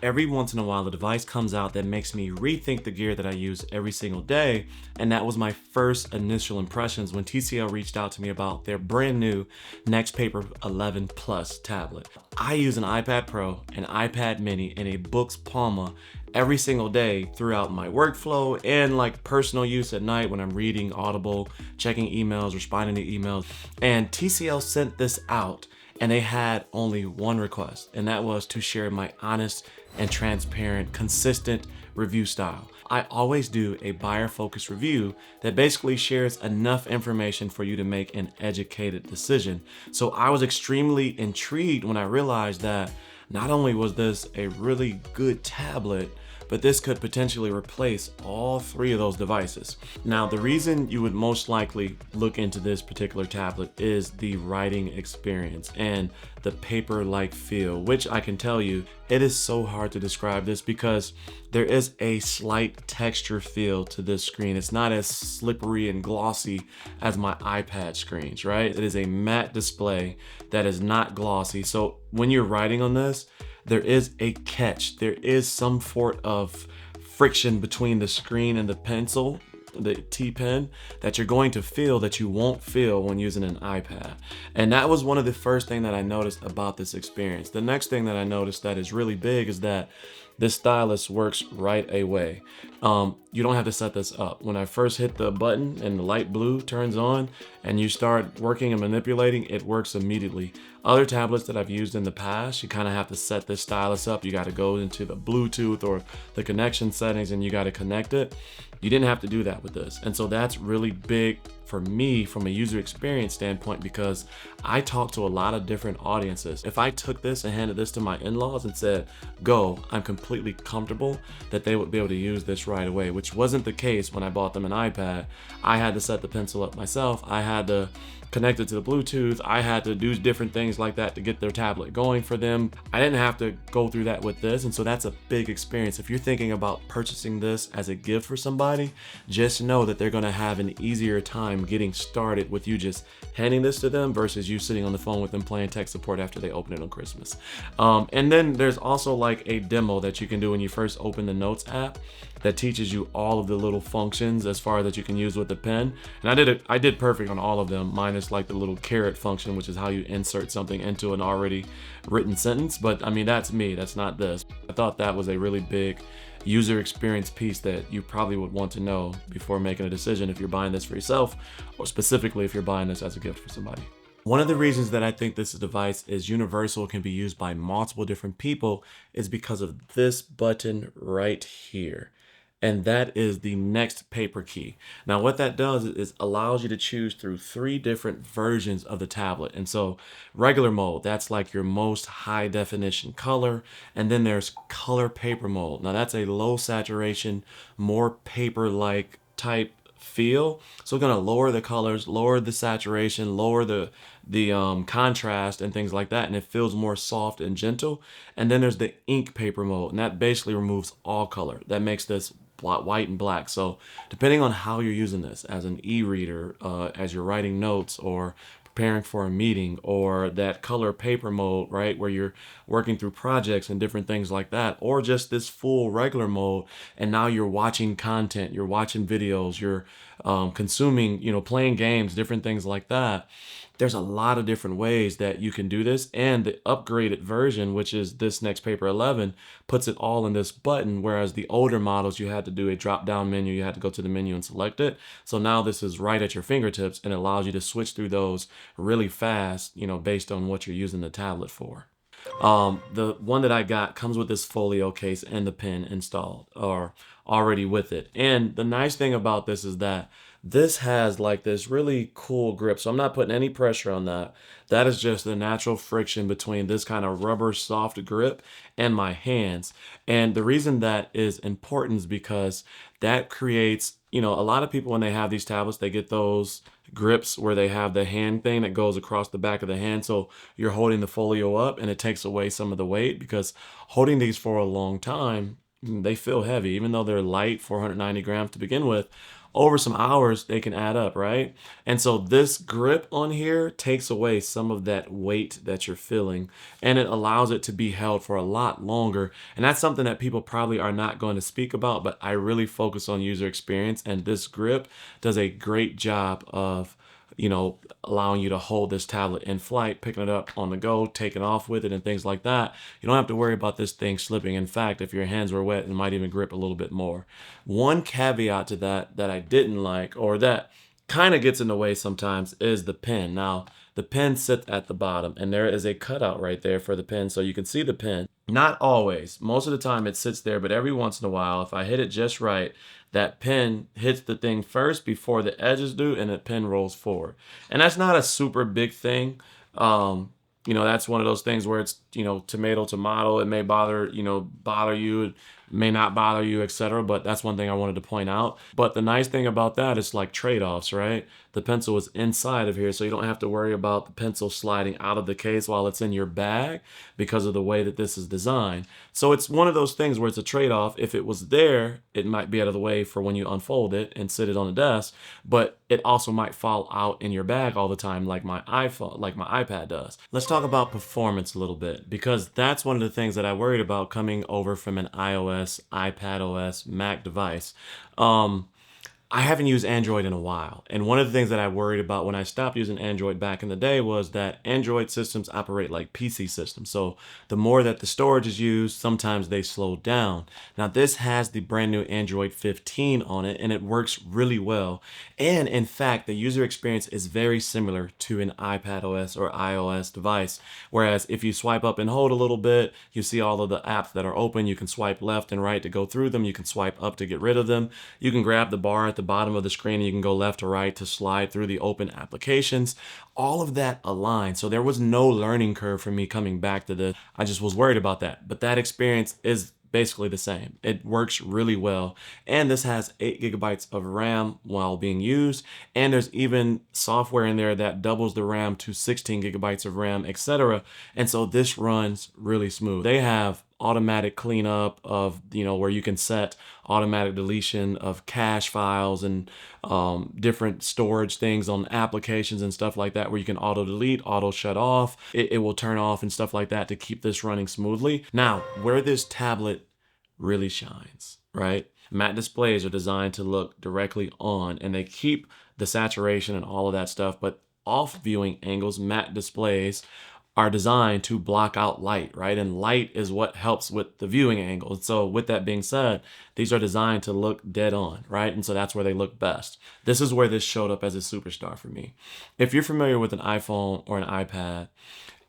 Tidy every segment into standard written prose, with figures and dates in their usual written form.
Every once in a while, a device comes out that makes me rethink the gear that I use every single day. And that was my first initial impressions when TCL reached out to me about their brand new NXTpaper 11 Plus tablet. I use an iPad Pro, an iPad Mini, and a Boox Palma every single day throughout my workflow and like personal use at night when I'm reading Audible, checking emails, responding to emails. And TCL sent this out and they had only one request, and that was to share my honest and transparent, consistent review style. I always do a buyer-focused review that basically shares enough information for you to make an educated decision. So I was extremely intrigued when I realized that not only was this a really good tablet, but this could potentially replace all three of those devices. Now, the reason you would most likely look into this particular tablet is the writing experience and the paper-like feel, which I can tell you, it is so hard to describe this because there is a slight texture feel to this screen. It's not as slippery and glossy as my iPad screens, right? It is a matte display that is not glossy. So when you're writing on this, there is a catch. There is some sort of friction between the screen and the pencil, the T pen, that you're going to feel that you won't feel when using an iPad. And that was one of the first things that I noticed about this experience. The next thing that I noticed that is really big is that this stylus works right away. You don't have to set this up. When I first hit the button and the light blue turns on and you start working and manipulating, it works immediately. Other tablets that I've used in the past, you kind of have to set this stylus up. You got to go into the Bluetooth or the connection settings and you got to connect it. You didn't have to do that with this. And so that's really big for me from a user experience standpoint because I talk to a lot of different audiences. If I took this and handed this to my in-laws and said, go, I'm completely comfortable that they would be able to use this right away, which wasn't the case when I bought them an iPad. I had to set the pencil up myself. I had to connect it to the Bluetooth. I had to do different things like that to get their tablet going for them. I didn't have to go through that with this. And so that's a big experience. If you're thinking about purchasing this as a gift for somebody, just know that they're gonna have an easier time getting started with you just handing this to them versus you sitting on the phone with them playing tech support after they open it on Christmas. And then there's also like a demo that you can do when you first open the Notes app that teaches you all of the little functions as far as that you can use with the pen. And I did perfect on all of them, minus like the little caret function, which is how you insert something into an already written sentence. But I mean, that's me, that's not this. I thought that was a really big user experience piece that you probably would want to know before making a decision if you're buying this for yourself, or specifically if you're buying this as a gift for somebody. One of the reasons that I think this device is universal, can be used by multiple different people, is because of this button right here. And that is the NXTpaper key. Now what that does is allows you to choose through 3 different versions of the tablet. And so regular mode, that's like your most high definition color. And then there's color paper mode. Now that's a low saturation, more paper-like type feel. So we're gonna lower the colors, lower the saturation, lower the contrast and things like that, and it feels more soft and gentle. And then there's the ink paper mode, and that basically removes all color. That makes this white and black. So depending on how you're using this as an e-reader, as you're writing notes or preparing for a meeting, or that color paper mode, right, where you're working through projects and different things like that, or just this full regular mode and now you're watching content, you're watching videos, you're consuming, playing games, different things like that. There's a lot of different ways that you can do this, and the upgraded version, which is this NXTpaper 11, puts it all in this button, whereas the older models, you had to do a drop-down menu, you had to go to the menu and select it. So now this is right at your fingertips and it allows you to switch through those really fast, based on what you're using the tablet for. The one that I got comes with this folio case and the pen installed or already with it. And the nice thing about this is that this has like this really cool grip. So I'm not putting any pressure on that. That is just the natural friction between this kind of rubber soft grip and my hands. And the reason that is important is because that creates, a lot of people when they have these tablets, they get those grips where they have the hand thing that goes across the back of the hand. So you're holding the folio up and it takes away some of the weight, because holding these for a long time, they feel heavy, even though they're light, 490 grams to begin with. over some hours, they can add up, right? And so this grip on here takes away some of that weight that you're feeling, and it allows it to be held for a lot longer. And that's something that people probably are not going to speak about, but I really focus on user experience, and this grip does a great job of allowing you to hold this tablet in flight, picking it up on the go, taking off with it, and things like that. You don't have to worry about this thing slipping. In fact, if your hands were wet, it might even grip a little bit more. One caveat to that I didn't like, or that kind of gets in the way sometimes, is the pen. Now, the pen sits at the bottom, and there is a cutout right there for the pen, so you can see the pen. Not always. Most of the time it sits there, but every once in a while, if I hit it just right, that pen hits the thing first before the edges do, and the pen rolls forward. And that's not a super big thing. That's one of those things where it's, tomato, tomato. It may bother you, it may not bother you, etc. But that's one thing I wanted to point out. But the nice thing about that is like trade-offs, right? The pencil is inside of here, so you don't have to worry about the pencil sliding out of the case while it's in your bag because of the way that this is designed. So it's one of those things where it's a trade-off. If it was there, it might be out of the way for when you unfold it and sit it on the desk, but it also might fall out in your bag all the time like my iPhone, like my iPad does. Let's talk about performance a little bit, because that's one of the things that I worried about coming over from an iOS, iPadOS, Mac device. I haven't used Android in a while. And one of the things that I worried about when I stopped using Android back in the day was that Android systems operate like PC systems. So the more that the storage is used, sometimes they slow down. Now this has the brand new Android 15 on it, and it works really well. And in fact, the user experience is very similar to an iPadOS or iOS device. Whereas if you swipe up and hold a little bit, you see all of the apps that are open. You can swipe left and right to go through them. You can swipe up to get rid of them. You can grab the bar at the bottom of the screen and you can go left to right to slide through the open applications. All of that aligned. So there was no learning curve for me coming back to this. I just was worried about that. But that experience is basically the same. It works really well. And this has 8 gigabytes of RAM while being used. And there's even software in there that doubles the RAM to 16 gigabytes of RAM, etc. And so this runs really smooth. They have automatic cleanup of, where you can set automatic deletion of cache files and different storage things on applications and stuff like that, where you can auto delete, auto shut off. It will turn off and stuff like that to keep this running smoothly. Now, where this tablet really shines, right? Matte displays are designed to look directly on, and they keep the saturation and all of that stuff, but off viewing angles, matte displays are designed to block out light, right? And light is what helps with the viewing angle. So with that being said, these are designed to look dead on, right? And so that's where they look best. This is where this showed up as a superstar for me. If you're familiar with an iPhone or an iPad,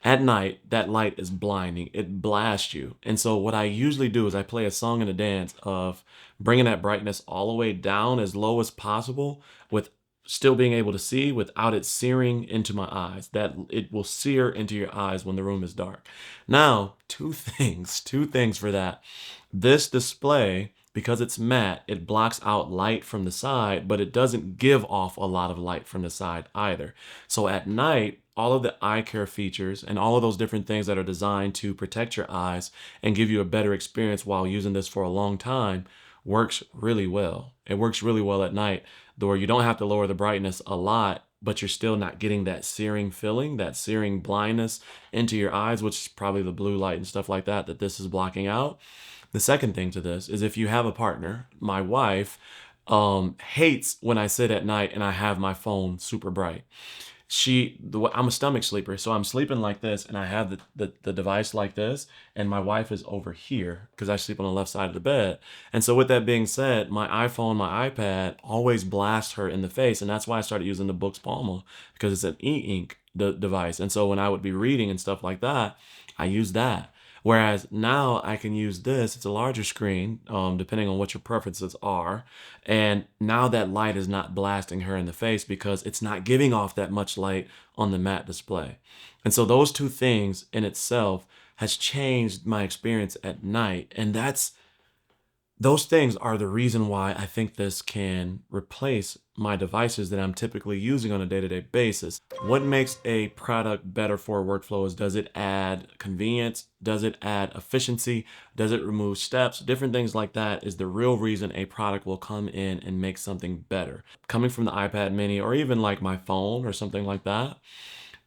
at night, that light is blinding. It blasts you. And so what I usually do is I play a song and a dance of bringing that brightness all the way down as low as possible with still being able to see without it searing into my eyes. That it will sear into your eyes when the room is dark. Now, two things for that. This display, because it's matte, it blocks out light from the side, but it doesn't give off a lot of light from the side either. So at night, all of the eye care features and all of those different things that are designed to protect your eyes and give you a better experience while using this for a long time works really well. It works really well at night, though you don't have to lower the brightness a lot, but you're still not getting that searing feeling, that searing blindness into your eyes, which is probably the blue light and stuff like that that this is blocking out. The second thing to this is if you have a partner, my wife hates when I sit at night and I have my phone super bright. I'm a stomach sleeper, so I'm sleeping like this and I have the device like this, and my wife is over here because I sleep on the left side of the bed. And so with that being said, my iPhone, my iPad always blast her in the face, and that's why I started using the Boox Palma, because it's an e-ink device. And so when I would be reading and stuff like that, I use that. Whereas now I can use this, it's a larger screen, depending on what your preferences are. And now that light is not blasting her in the face because it's not giving off that much light on the matte display. And so those two things in itself has changed my experience at night. And those things are the reason why I think this can replace my devices that I'm typically using on a day-to-day basis. What makes a product better for a workflow is, does it add convenience? Does it add efficiency? Does it remove steps? Different things like that is the real reason a product will come in and make something better. Coming from the iPad mini, or even like my phone or something like that,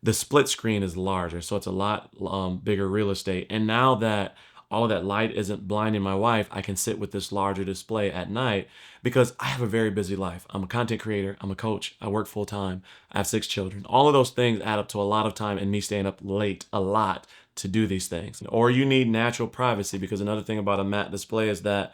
the split screen is larger, so it's a lot bigger real estate. And now that all of that light isn't blinding my wife, I can sit with this larger display at night because I have a very busy life. I'm a content creator, I'm a coach, I work full time, I have 6 children. All of those things add up to a lot of time and me staying up late a lot to do these things. Or you need natural privacy, because another thing about a matte display is that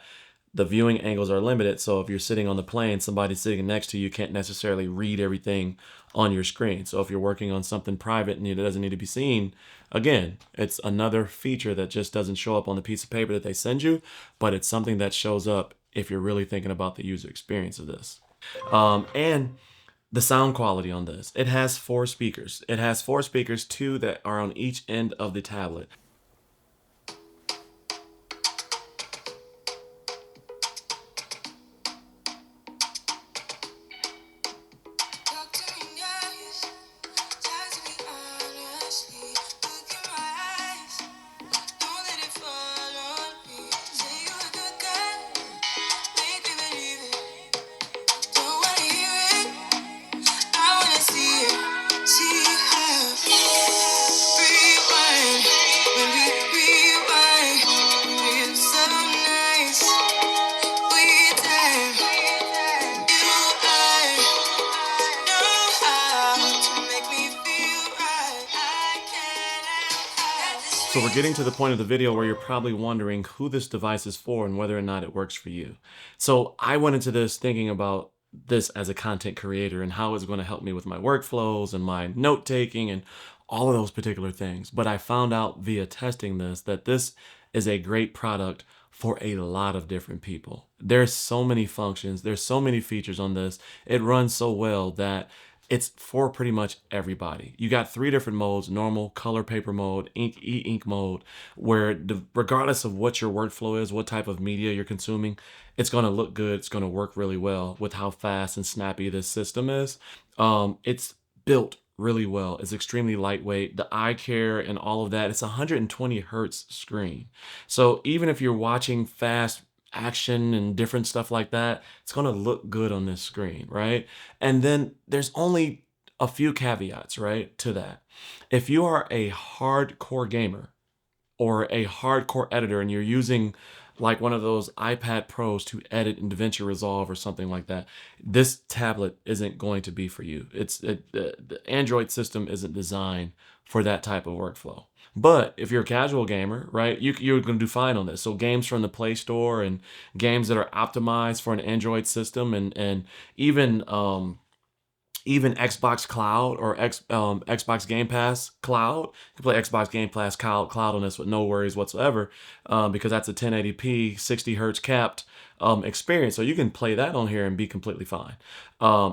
the viewing angles are limited. So if you're sitting on the plane, somebody sitting next to you can't necessarily read everything on your screen. So if you're working on something private and it doesn't need to be seen, again, it's another feature that just doesn't show up on the piece of paper that they send you, but it's something that shows up if you're really thinking about the user experience of this. And the sound quality on this, it has 4 speakers. It has 4 speakers, 2 that are on each end of the tablet. So we're getting to the point of the video where you're probably wondering who this device is for and whether or not it works for you. So I went into this thinking about this as a content creator and how it's going to help me with my workflows and my note taking and all of those particular things. But I found out via testing this that this is a great product for a lot of different people. There's so many functions, there's so many features on this. It runs so well that it's for pretty much everybody. You got 3 different modes: normal, color paper mode, ink, e-ink mode, where regardless of what your workflow is, what type of media you're consuming, it's gonna look good, it's gonna work really well with how fast and snappy this system is. It's built really well. It's extremely lightweight. The eye care and all of that, it's 120 hertz screen. So even if you're watching fast action and different stuff like that, it's going to look good on this screen, right? And then there's only a few caveats, right, to that. If you are a hardcore gamer or a hardcore editor and you're using like one of those iPad Pros to edit in DaVinci Resolve or something like that, this tablet isn't going to be for you. The Android system isn't designed for that type of workflow. But if you're a casual gamer, right, you're going to do fine on this. So games from the Play Store and games that are optimized for an Android system, and even Xbox Cloud or Xbox Game Pass Cloud. You can play Xbox Game Pass Cloud on this with no worries whatsoever, because that's a 1080p, 60 hertz capped experience. So you can play that on here and be completely fine.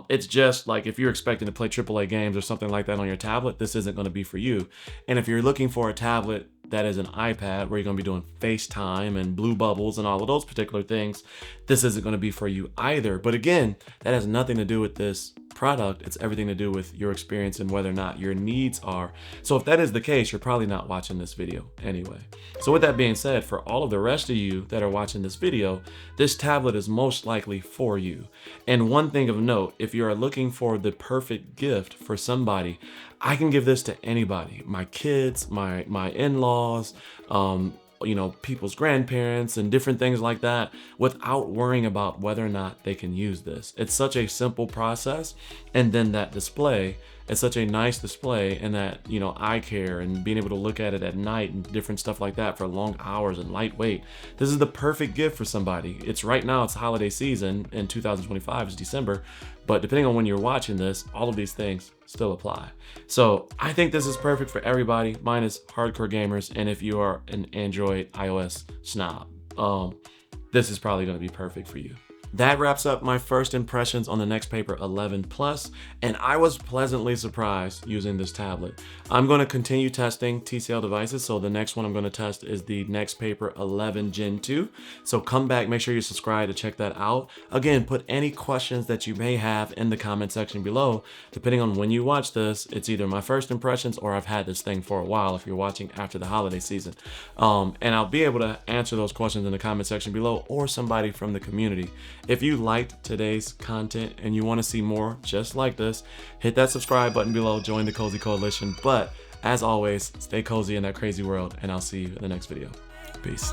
It's just like if you're expecting to play AAA games or something like that on your tablet, this isn't going to be for you. And if you're looking for a tablet that is an iPad where you're going to be doing FaceTime and blue bubbles and all of those particular things, this isn't going to be for you either. But again, that has nothing to do with this product. It's everything to do with your experience and whether or not your needs are. So if that is the case, you're probably not watching this video anyway. So with that being said, for all of the rest of you that are watching this video, this tablet is most likely for you. And one thing of note, if you are looking for the perfect gift for somebody, I can give this to anybody. My kids, my in-laws, you know, people's grandparents and different things like that, without worrying about whether or not they can use this. It's such a simple process. And then that display, it's such a nice display, and that, you know, eye care and being able to look at it at night and different stuff like that for long hours and lightweight. This is the perfect gift for somebody. It's right now, it's holiday season in 2025, it's December, but depending on when you're watching this, all of these things still apply. So I think this is perfect for everybody, minus hardcore gamers. And if you are an Android iOS snob, this is probably going to be perfect for you. that wraps up my first impressions on the NXTpaper 11 Plus, and I was pleasantly surprised using this tablet. I'm going to continue testing TCL devices, so the next one I'm going to test is the NXTpaper 11 Gen 2. So come back, make sure you subscribe to check that out. Again, put any questions that you may have in the comment section below. Depending on when you watch this, it's either my first impressions or I've had this thing for a while if you're watching after the holiday season. And I'll be able to answer those questions in the comment section below, or somebody from the community. If you liked today's content and you want to see more just like this, hit that subscribe button below, join the Cozy Coalition. But as always, stay cozy in that crazy world, and I'll see you in the next video. Peace.